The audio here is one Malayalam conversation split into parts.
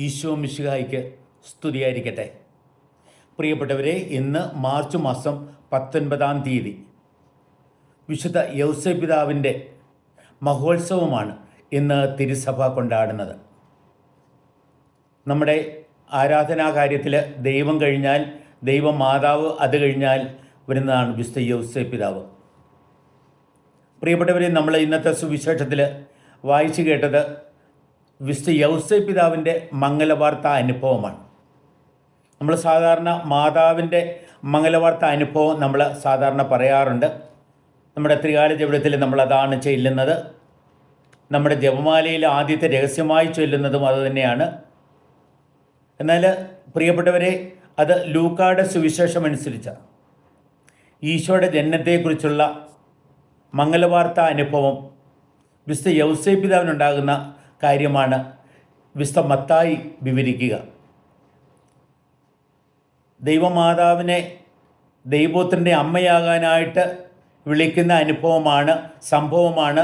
ഈശോ മിശിഹായ്ക്ക് സ്തുതിയായിരിക്കട്ടെ. പ്രിയപ്പെട്ടവരെ, ഇന്ന് മാർച്ച് മാസം 19 തീയതി വിശുദ്ധ യൗസേപ്പ് പിതാവിൻ്റെ മഹോത്സവമാണ് ഇന്ന് തിരുസഭ കൊണ്ടാടുന്നത്. നമ്മുടെ ആരാധനാ കാര്യത്തിൽ ദൈവം കഴിഞ്ഞാൽ ദൈവമാതാവ്, അത് കഴിഞ്ഞാൽ വരുന്നതാണ് വിശുദ്ധ യൗസേപ്പ് പിതാവ്. പ്രിയപ്പെട്ടവരെ, നമ്മൾ ഇന്നത്തെ സുവിശേഷത്തിൽ വായിച്ചു കേട്ടത് വിശുദ്ധ യൗസേപ്പ് പിതാവിൻ്റെ മംഗലവാർത്ത അനുഭവമാണ്. നമ്മൾ സാധാരണ മാതാവിൻ്റെ മംഗലവാർത്ത അനുഭവം നമ്മൾ സാധാരണ പറയാറുണ്ട്. നമ്മുടെ ത്രികാല ജപത്തിൽ നമ്മളതാണ് ചൊല്ലുന്നത്. നമ്മുടെ ജപമാലയിൽ ആദ്യത്തെ രഹസ്യമായി ചൊല്ലുന്നതും അതുതന്നെയാണ്. എന്നാൽ പ്രിയപ്പെട്ടവരെ, അത് ലൂക്കായുടെ സുവിശേഷം അനുസരിച്ചാണ്. ഈശോയുടെ ജനനത്തെക്കുറിച്ചുള്ള മംഗലവാർത്ത അനുഭവം വിശുദ്ധ യൗസേപ്പ് പിതാവിനുണ്ടാകുന്ന കാര്യമാണ് വിശുദ്ധ മത്തായി വിവരിക്കുക. ദൈവമാതാവിനെ ദൈവപുത്രൻ്റെ അമ്മയാകാനായിട്ട് വിളിക്കുന്ന സംഭവമാണ്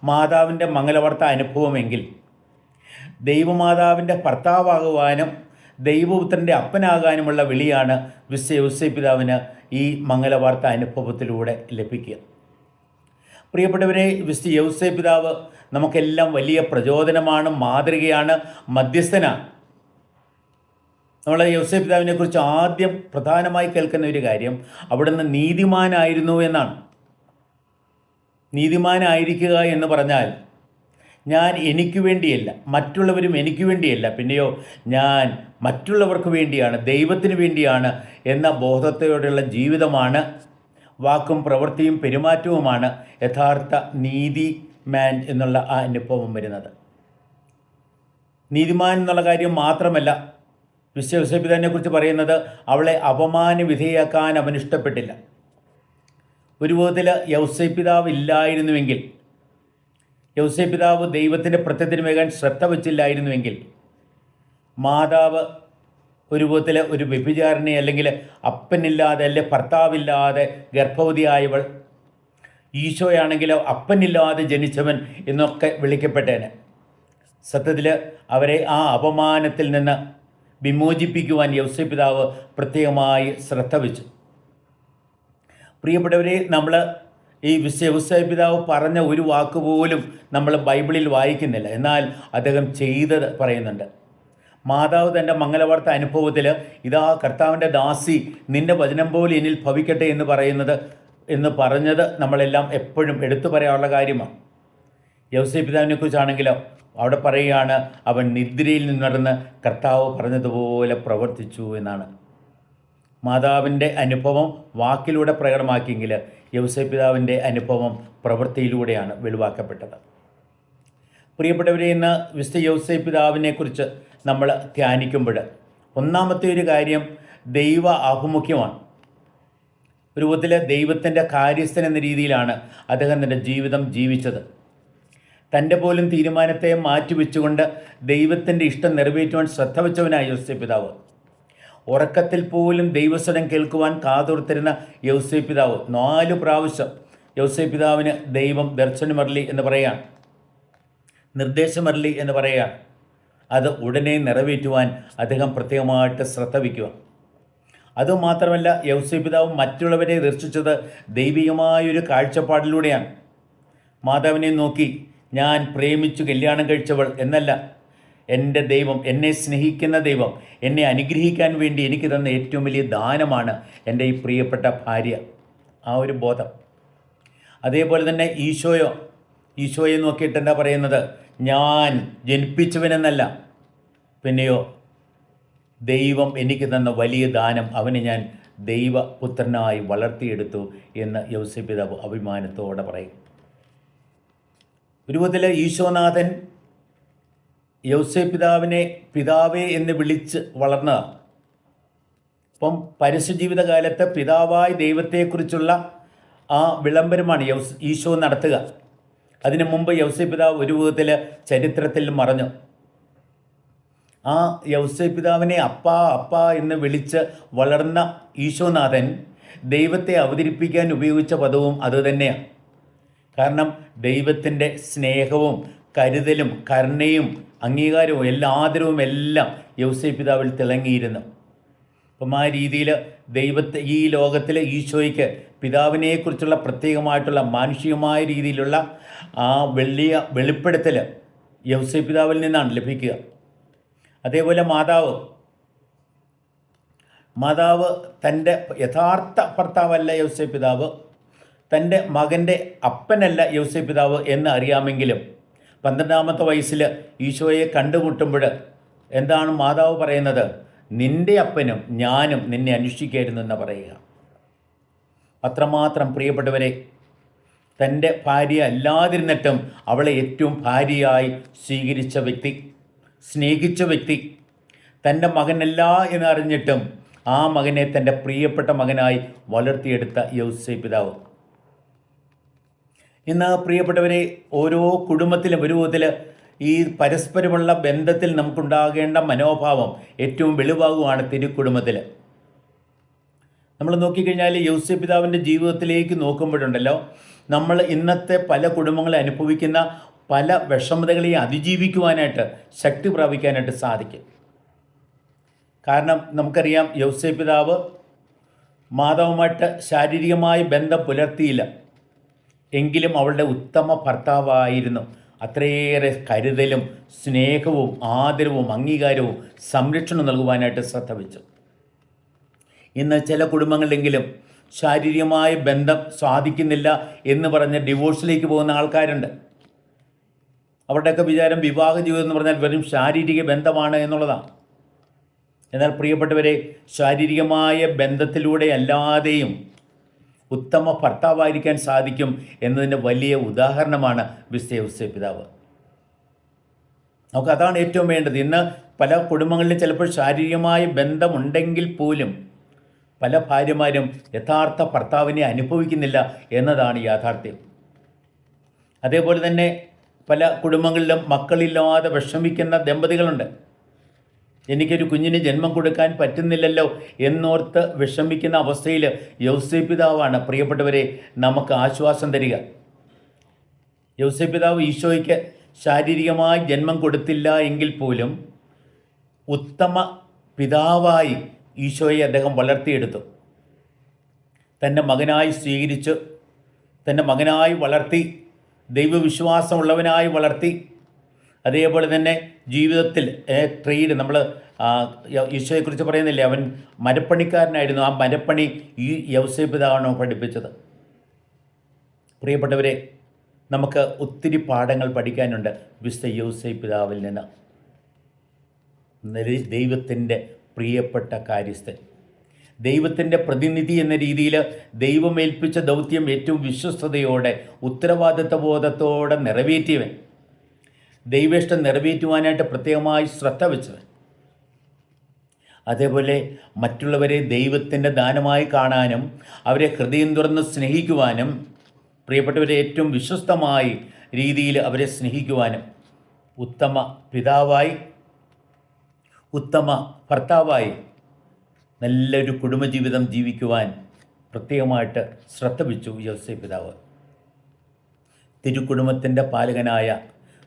മാതാവിൻ്റെ മംഗലവാർത്ത അനുഭവമെങ്കിൽ, ദൈവമാതാവിൻ്റെ ഭർത്താവാകുവാനും ദൈവപുത്രൻ്റെ അപ്പനാകാനുമുള്ള വിളിയാണ് വിശുദ്ധ യൗസേപ്പ് പിതാവിന് ഈ മംഗലവാർത്ത അനുഭവത്തിലൂടെ ലഭിക്കുക. പ്രിയപ്പെട്ടവരെ, വിശുദ്ധ യൗസേപ്പ് പിതാവ് നമുക്കെല്ലാം വലിയ പ്രചോദനമാണ്, മാതൃകയാണ്, മധ്യസ്ഥനാണ്. നമ്മൾ യൗസേപ്പ് പിതാവിനെ കുറിച്ച് ആദ്യം പ്രധാനമായി കേൾക്കുന്ന ഒരു കാര്യം അവിടുന്ന് നീതിമാനായിരുന്നു എന്നാണ്. നീതിമാനായിരിക്കുക എന്ന് പറഞ്ഞാൽ ഞാൻ എനിക്ക് വേണ്ടിയല്ല, മറ്റുള്ളവരും എനിക്ക് വേണ്ടിയല്ല, പിന്നെയോ ഞാൻ മറ്റുള്ളവർക്ക് വേണ്ടിയാണ്, ദൈവത്തിന് വേണ്ടിയാണ് എന്ന ബോധത്തോടെയുള്ള ജീവിതമാണ്, വാക്കും പ്രവൃത്തിയും പെരുമാറ്റവുമാണ് യഥാർത്ഥ നീതിമാൻ എന്നുള്ള ആ അനുഭവം വരുന്നത്. നീതിമാൻ എന്നുള്ള കാര്യം മാത്രമല്ല, വിശുദ്ധ യൗസേപ്പ് പിതാവിനെക്കുറിച്ച് പറയുന്നത് അവളെ അപമാന വിധേയാക്കാൻ അവൻ ഇഷ്ടപ്പെട്ടില്ല. ഒരു വിധത്തിൽ യൗസേപ്പ് പിതാവ് ഇല്ലായിരുന്നുവെങ്കിൽ, യൗസേപ്പ് പിതാവ് ദൈവത്തിൻ്റെ പ്രത്യക്ഷമേകാൻ ശ്രദ്ധ വച്ചില്ലായിരുന്നുവെങ്കിൽ, മാതാവ് ഒരു വിധത്തിൽ ഒരു വ്യഭിചാരിണി, അല്ലെങ്കിൽ അപ്പനില്ലാതെ അല്ലെ ഭർത്താവില്ലാതെ ഗർഭവതിയായവൾ, ഈശോയാണെങ്കിലോ അപ്പനില്ലാതെ ജനിച്ചവൻ എന്നൊക്കെ വിളിക്കപ്പെട്ടേനെ. സത്യത്തിൽ അവരെ ആ അപമാനത്തിൽ നിന്ന് വിമോചിപ്പിക്കുവാൻ യൗസേപ്പ് പിതാവ് പ്രത്യേകമായി ശ്രദ്ധ വെച്ചു. പ്രിയപ്പെട്ടവരെ, നമ്മൾ ഈ യൗസേപ്പ് പിതാവ് പറഞ്ഞ ഒരു വാക്കുപോലും നമ്മൾ ബൈബിളിൽ വായിക്കുന്നില്ല, എന്നാൽ അദ്ദേഹം ചെയ്തത് പറയുന്നുണ്ട്. മാതാവ് തൻ്റെ മംഗലവാർത്ത അനുഭവത്തിൽ ഇതാ കർത്താവിൻ്റെ ദാസി, നിൻ്റെ വചനം പോലെ എന്നിൽ ഭവിക്കട്ടെ എന്ന് പറഞ്ഞത് നമ്മളെല്ലാം എപ്പോഴും എടുത്തു പറയാനുള്ള കാര്യമാണ്. യൗസേപ്പ് പിതാവിനെക്കുറിച്ചാണെങ്കിലോ അവിടെ പറയുകയാണ്, അവൻ നിദ്രയിൽ നിന്നുണർന്ന് കർത്താവ് പറഞ്ഞതുപോലെ പ്രവർത്തിച്ചു എന്നാണ്. മാതാവിൻ്റെ അനുഭവം വാക്കിലൂടെ പ്രകടമാക്കിയെങ്കിൽ യൗസേപ്പ് പിതാവിൻ്റെ അനുഭവം പ്രവൃത്തിയിലൂടെയാണ് വെളിവാക്കപ്പെട്ടത്. പ്രിയപ്പെട്ടവരെ, ഇന്ന് വിശുദ്ധ യൗസേപ്പ് പിതാവിനെക്കുറിച്ച് നമ്മൾ ധ്യാനിക്കുമ്പോൾ ഒന്നാമത്തെ ഒരു കാര്യം ദൈവ ആഭിമുഖ്യമാണ്. ഒരു വിധത്തിൽ ദൈവത്തിൻ്റെ കാര്യസ്ഥൻ എന്ന രീതിയിലാണ് അദ്ദേഹം തൻ്റെ ജീവിതം ജീവിച്ചത്. തൻ്റെ പോലും തീരുമാനത്തെ മാറ്റിവെച്ചുകൊണ്ട് ദൈവത്തിൻ്റെ ഇഷ്ടം നിറവേറ്റുവാൻ ശ്രദ്ധ വെച്ചവനായ യൗസേപ്പ് പിതാവ്. ഉറക്കത്തിൽ പോലും ദൈവസ്വരം കേൾക്കുവാൻ കാതോർത്തിരുന്ന യൗസേപ്പ് പിതാവ് 4 പ്രാവശ്യം യൗസേപ്പ് പിതാവിന് ദൈവം ദർശനമരളി എന്ന് പറയുകയാണ്, നിർദ്ദേശമരളി എന്ന് പറയുകയാണ്. അത് ഉടനെ നിറവേറ്റുവാൻ അദ്ദേഹം പ്രത്യേകമായിട്ട് ശ്രദ്ധ വയ്ക്കുക. അതുമാത്രമല്ല, യൗസേപ്പ് പിതാവ് മറ്റുള്ളവരെ ദർശിച്ചത് ദൈവികമായൊരു കാഴ്ചപ്പാടിലൂടെയാണ്. മാതാവിനെ നോക്കി ഞാൻ പ്രേമിച്ചു കല്യാണം കഴിച്ചവൾ എന്നല്ല, എൻ്റെ ദൈവം, എന്നെ സ്നേഹിക്കുന്ന ദൈവം, എന്നെ അനുഗ്രഹിക്കാൻ വേണ്ടി എനിക്ക് തന്ന ഏറ്റവും വലിയ ദാനമാണ് എൻ്റെ ഈ പ്രിയപ്പെട്ട ഭാര്യ, ആ ഒരു ബോധം. അതേപോലെ തന്നെ ഈശോയെ നോക്കിയിട്ട് എന്താ പറയുന്നത്, ഞാൻ ജനിപ്പിച്ചവനെന്നല്ല, പിന്നെയോ ദൈവം എനിക്ക് തന്ന വലിയ ദാനം, അവനെ ഞാൻ ദൈവപുത്രനായി വളർത്തിയെടുത്തു എന്ന് യൗസേപ്പ് പിതാവ് അഭിമാനത്തോടെ പറയും. ഒരു വിധത്തിൽ ഈശോനാഥൻ യൗസേപ്പ് പിതാവിനെ പിതാവേ എന്ന് വിളിച്ച് വളർന്നതാണ്. അപ്പം പരസ്യജീവിതകാലത്ത് പിതാവായ ദൈവത്തെക്കുറിച്ചുള്ള ആ വിളംബരമാണ് ഈശോ നടത്തുക. അതിനു മുമ്പ് യൗസേപ്പ് പിതാവ് ഒരു വിധത്തിൽ ചരിത്രത്തിൽ മറഞ്ഞു. ആ യൗസേപ്പ് പിതാവിനെ അപ്പ എന്ന് വിളിച്ച് വളർന്ന ഈശോനാഥൻ ദൈവത്തെ അവതരിപ്പിക്കാൻ ഉപയോഗിച്ച പദവും അതുതന്നെയാണ്. കാരണം ദൈവത്തിൻ്റെ സ്നേഹവും കരുതലും കരുണയും അംഗീകാരവും എല്ലാ ആദരവും എല്ലാം യൗസേപ്പ് പിതാവിൽ തിളങ്ങിയിരുന്നു. അപ്പം ആ രീതിയിൽ ഈ ലോകത്തിൽ ഈശോയ്ക്ക് പിതാവിനെക്കുറിച്ചുള്ള പ്രത്യേകമായിട്ടുള്ള മാനുഷികമായ രീതിയിലുള്ള ആ വലിയ വെളിപ്പെടുത്തൽ യൗസേപ്പ് പിതാവിൽ നിന്നാണ് ലഭിക്കുക. അതേപോലെ മാതാവ് തൻ്റെ യഥാർത്ഥ ഭർത്താവല്ല യൗസേപ്പ് പിതാവ്, തൻ്റെ മകൻ്റെ അപ്പനല്ല യൗസേപ്പ് പിതാവ് എന്ന് അറിയാമെങ്കിലും 12-ാമത്തെ വയസ്സിൽ ഈശോയെ കണ്ടുമുട്ടുമ്പോൾ എന്താണ് മാതാവ് പറയുന്നത്? നിൻ്റെ അപ്പനും ഞാനും നിന്നെ അന്വേഷിക്കായിരുന്നു എന്ന് പറയുക. അത്രമാത്രം പ്രിയപ്പെട്ടവരെ, തൻ്റെ ഭാര്യ അല്ലാതിരുന്നിട്ടും അവളെ ഏറ്റവും ഭാര്യയായി സ്വീകരിച്ച വ്യക്തി, സ്നേഹിച്ച വ്യക്തി, തൻ്റെ മകനല്ല എന്നറിഞ്ഞിട്ടും ആ മകനെ തൻ്റെ പ്രിയപ്പെട്ട മകനായി വളർത്തിയെടുത്ത യൗസേപ്പ് പിതാവ്. ഇന്ന് പ്രിയപ്പെട്ടവരെ, ഓരോ കുടുംബത്തിലും ഒരു വിധത്തിൽ ഈ പരസ്പരമുള്ള ബന്ധത്തിൽ നമുക്കുണ്ടാകേണ്ട മനോഭാവം ഏറ്റവും വെളിവാകുവാണ് തിരുക്കുടുംബത്തിൽ. നമ്മൾ നോക്കിക്കഴിഞ്ഞാൽ യൗസേപ്പ് പിതാവിൻ്റെ ജീവിതത്തിലേക്ക് നോക്കുമ്പോഴുണ്ടല്ലോ, നമ്മൾ ഇന്നത്തെ പല കുടുംബങ്ങളെ അനുഭവിക്കുന്ന പല വിഷമതകളെയും അതിജീവിക്കുവാനായിട്ട്, ശക്തി പ്രാപിക്കാനായിട്ട് സാധിക്കും. കാരണം നമുക്കറിയാം, യൗസേപ്പ് പിതാവ് മാതാവുമായിട്ട് ശാരീരികമായി ബന്ധം പുലർത്തിയില്ല, എങ്കിലും അവളുടെ ഉത്തമ ഭർത്താവായിരുന്നു. അത്രയേറെ കരുതലും സ്നേഹവും ആദരവും അംഗീകാരവും സംരക്ഷണം നൽകുവാനായിട്ട് ശ്രദ്ധ വെച്ചു. ഇന്ന് ചില കുടുംബങ്ങളിലെങ്കിലും ശാരീരികമായ ബന്ധം സാധിക്കുന്നില്ല എന്ന് പറഞ്ഞ് ഡിവോഴ്സിലേക്ക് പോകുന്ന ആൾക്കാരുണ്ട്. അവരുടെയൊക്കെ വിചാരം വിവാഹ ജീവിതം എന്ന് പറഞ്ഞാൽ വെറും ശാരീരിക ബന്ധമാണ് എന്നുള്ളതാണ്. എന്നാൽ പ്രിയപ്പെട്ടവരെ, ശാരീരികമായ ബന്ധത്തിലൂടെ അല്ലാതെയും ഉത്തമ ഭർത്താവായിരിക്കാൻ സാധിക്കും എന്നതിൻ്റെ വലിയ ഉദാഹരണമാണ് വിശുദ്ധ യൗസേപ്പ് പിതാവ്. നമുക്ക് അതാണ് ഏറ്റവും വേണ്ടത്. ഇന്ന് പല കുടുംബങ്ങളിലും ചിലപ്പോൾ ശാരീരികമായ ബന്ധമുണ്ടെങ്കിൽ പോലും പല ഭാര്യമാരും യഥാർത്ഥ ഭർത്താവിനെ അനുഭവിക്കുന്നില്ല എന്നതാണ് യാഥാർത്ഥ്യം. അതേപോലെ തന്നെ പല കുടുംബങ്ങളിലും മക്കളില്ലാതെ വിഷമിക്കുന്ന ദമ്പതികളുണ്ട്. എനിക്കൊരു കുഞ്ഞിന് ജന്മം കൊടുക്കാൻ പറ്റുന്നില്ലല്ലോ എന്നോർത്ത് വിഷമിക്കുന്ന അവസ്ഥയിൽ യൗസേപ്പ് പിതാവാണ് പ്രിയപ്പെട്ടവരെ നമുക്ക് ആശ്വാസം തരിക. യൗസേപ്പ് പിതാവ് ഈശോയ്ക്ക് ശാരീരികമായി ജന്മം കൊടുത്തില്ല എങ്കിൽ പോലും ഉത്തമ പിതാവായി ഈശോയെ അദ്ദേഹം വളർത്തിയെടുത്തു. തൻ്റെ മകനായി സ്വീകരിച്ച്, തൻ്റെ മകനായി വളർത്തി, ദൈവവിശ്വാസമുള്ളവനായി വളർത്തി. അതേപോലെ തന്നെ ജീവിതത്തിൽ ട്രേഡ് നമ്മൾ ഈശോയെക്കുറിച്ച് പറയുന്നില്ലേ, അവൻ മരപ്പണിക്കാരനായിരുന്നു. ആ മരപ്പണി ഈ യൗസേപ്പ് പിതാവാണ് പഠിപ്പിച്ചത്. പ്രിയപ്പെട്ടവരെ, നമുക്ക് ഒത്തിരി പാഠങ്ങൾ പഠിക്കാനുണ്ട് വിശുദ്ധ യൗസേപ്പ് പിതാവിൽ നിന്ന്. ദൈവത്തിൻ്റെ പ്രിയപ്പെട്ട കാര്യസ്ഥൻ, ദൈവത്തിൻ്റെ പ്രതിനിധി എന്ന രീതിയിൽ ദൈവമേൽപ്പിച്ച ദൗത്യം ഏറ്റവും വിശ്വസ്തയോടെ ഉത്തരവാദിത്വ ബോധത്തോടെ നിറവേറ്റിയവൻ, ദൈവേഷ്ടം നിറവേറ്റുവാനായിട്ട് പ്രത്യേകമായി ശ്രദ്ധ വെച്ചവൻ. അതേപോലെ മറ്റുള്ളവരെ ദൈവത്തിൻ്റെ ദാനമായി കാണാനും അവരെ ഹൃദയം തുറന്ന് സ്നേഹിക്കുവാനും, പ്രിയപ്പെട്ടവരെ ഏറ്റവും വിശ്വസ്തമായി രീതിയിൽ അവരെ സ്നേഹിക്കുവാനും ഉത്തമ പിതാവായി, ഉത്തമ ഭർത്താവായി നല്ലൊരു കുടുംബജീവിതം ജീവിക്കുവാൻ പ്രത്യേകമായിട്ട് ശ്രദ്ധ വെച്ചു യൗസേപ്പ് പിതാവ്. തിരുക്കുടുംബത്തിൻ്റെ പാലകനായ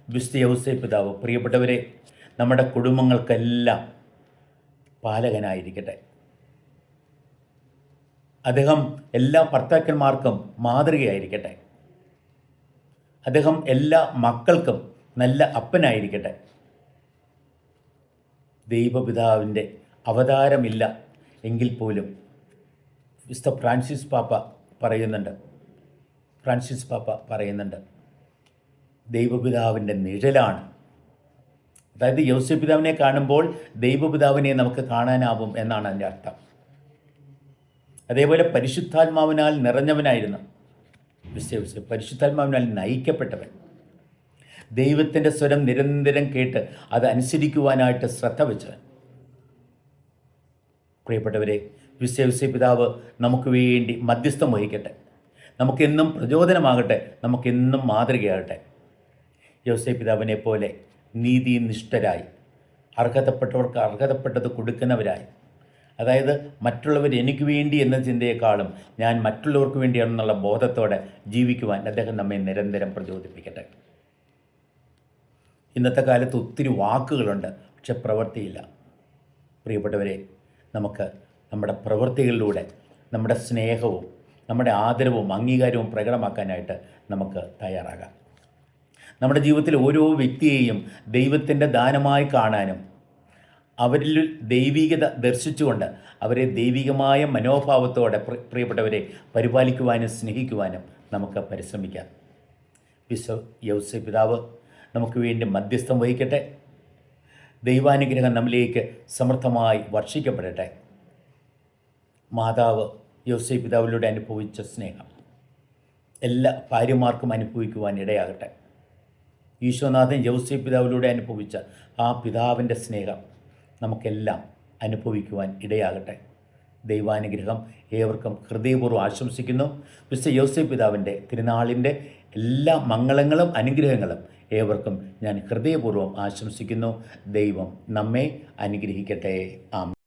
വിശുദ്ധ യൗസേപ്പ് പിതാവ് പ്രിയപ്പെട്ടവരെ നമ്മുടെ കുടുംബങ്ങൾക്കെല്ലാം പാലകനായിരിക്കട്ടെ. അദ്ദേഹം എല്ലാ ഭർത്താക്കന്മാർക്കും മാതൃകയായിരിക്കട്ടെ. അദ്ദേഹം എല്ലാ മക്കൾക്കും നല്ല അപ്പനായിരിക്കട്ടെ. ദൈവപിതാവിൻ്റെ അവതാരമില്ല എങ്കിൽ പോലും വിശുദ്ധ ഫ്രാൻസിസ് പാപ്പ പറയുന്നുണ്ട് ദൈവപിതാവിൻ്റെ നിഴലാണ്. അതായത് യൗസേപ്പ് പിതാവിനെ കാണുമ്പോൾ ദൈവപിതാവിനെ നമുക്ക് കാണാനാവും എന്നാണ് അതിൻ്റെ അർത്ഥം. അതേപോലെ പരിശുദ്ധാത്മാവിനാൽ നിറഞ്ഞവനായിരുന്നു യൗസേപ്പ്, പരിശുദ്ധാത്മാവിനാൽ നയിക്കപ്പെട്ടവൻ, ദൈവത്തിൻ്റെ സ്വരം നിരന്തരം കേട്ട് അത് അനുസരിക്കുവാനായിട്ട് ശ്രദ്ധ വെച്ചവൻ. പ്രിയപ്പെട്ടവരെ, യൗസേപ്പ് പിതാവ് നമുക്ക് വേണ്ടി മധ്യസ്ഥം വഹിക്കട്ടെ, നമുക്കെന്നും പ്രചോദനമാകട്ടെ, നമുക്കെന്നും മാതൃകയാകട്ടെ. യൗസേപ്പ് പിതാവിനെ പോലെ നീതിനിഷ്ഠരായി, അർഹതപ്പെട്ടവർക്ക് അർഹതപ്പെട്ടത് കൊടുക്കുന്നവരായി, അതായത് മറ്റുള്ളവർ എനിക്ക് വേണ്ടി എന്ന ചിന്തയെക്കാളും ഞാൻ മറ്റുള്ളവർക്ക് വേണ്ടിയാണെന്നുള്ള ബോധത്തോടെ ജീവിക്കുവാൻ അദ്ദേഹം നമ്മെ നിരന്തരം പ്രചോദിപ്പിക്കട്ടെ. ഇന്നത്തെ കാലത്ത് ഒത്തിരി വാക്കുകളുണ്ട്, പക്ഷെ പ്രവൃത്തിയില്ല. പ്രിയപ്പെട്ടവരെ, നമുക്ക് നമ്മുടെ പ്രവൃത്തികളിലൂടെ നമ്മുടെ സ്നേഹവും നമ്മുടെ ആദരവും അംഗീകാരവും പ്രകടമാക്കാനായിട്ട് നമുക്ക് തയ്യാറാകാം. നമ്മുടെ ജീവിതത്തിൽ ഓരോ വ്യക്തിയെയും ദൈവത്തിൻ്റെ ദാനമായി കാണാനും അവരിൽ ദൈവികത ദർശിച്ചുകൊണ്ട് അവരെ ദൈവികമായ മനോഭാവത്തോടെ പ്രിയപ്പെട്ടവരെ പരിപാലിക്കുവാനും സ്നേഹിക്കുവാനും നമുക്ക് പരിശ്രമിക്കാം. യൗസേപ്പ് പിതാവ് നമുക്ക് വേണ്ടി മധ്യസ്ഥം വഹിക്കട്ടെ. ദൈവാനുഗ്രഹം നമ്മിലേക്ക് സമൃദ്ധമായി വർഷിക്കപ്പെടട്ടെ. മാതാവ് യൗസേപ്പ് പിതാവിലൂടെ അനുഭവിച്ച സ്നേഹം എല്ലാ ഭാര്യമാർക്കും അനുഭവിക്കുവാൻ ഇടയാകട്ടെ. ഈശോനാഥൻ യൗസേപ്പ് പിതാവിലൂടെ അനുഭവിച്ച ആ പിതാവിൻ്റെ സ്നേഹം നമുക്കെല്ലാം അനുഭവിക്കുവാൻ ഇടയാകട്ടെ. ദൈവാനുഗ്രഹം ഏവർക്കും ഹൃദയപൂർവ്വം ആശംസിക്കുന്നു. വിശുദ്ധ യൗസേപ്പ് പിതാവിൻ്റെ തിരുനാളിൻ്റെ എല്ലാ മംഗളങ്ങളും അനുഗ്രഹങ്ങളും ഏവർക്കും ഞാൻ ഹൃദയപൂർവ്വം ആശംസിക്കുന്നു. ദൈവം നമ്മെ അനുഗ്രഹിക്കട്ടെ. ആമേൻ.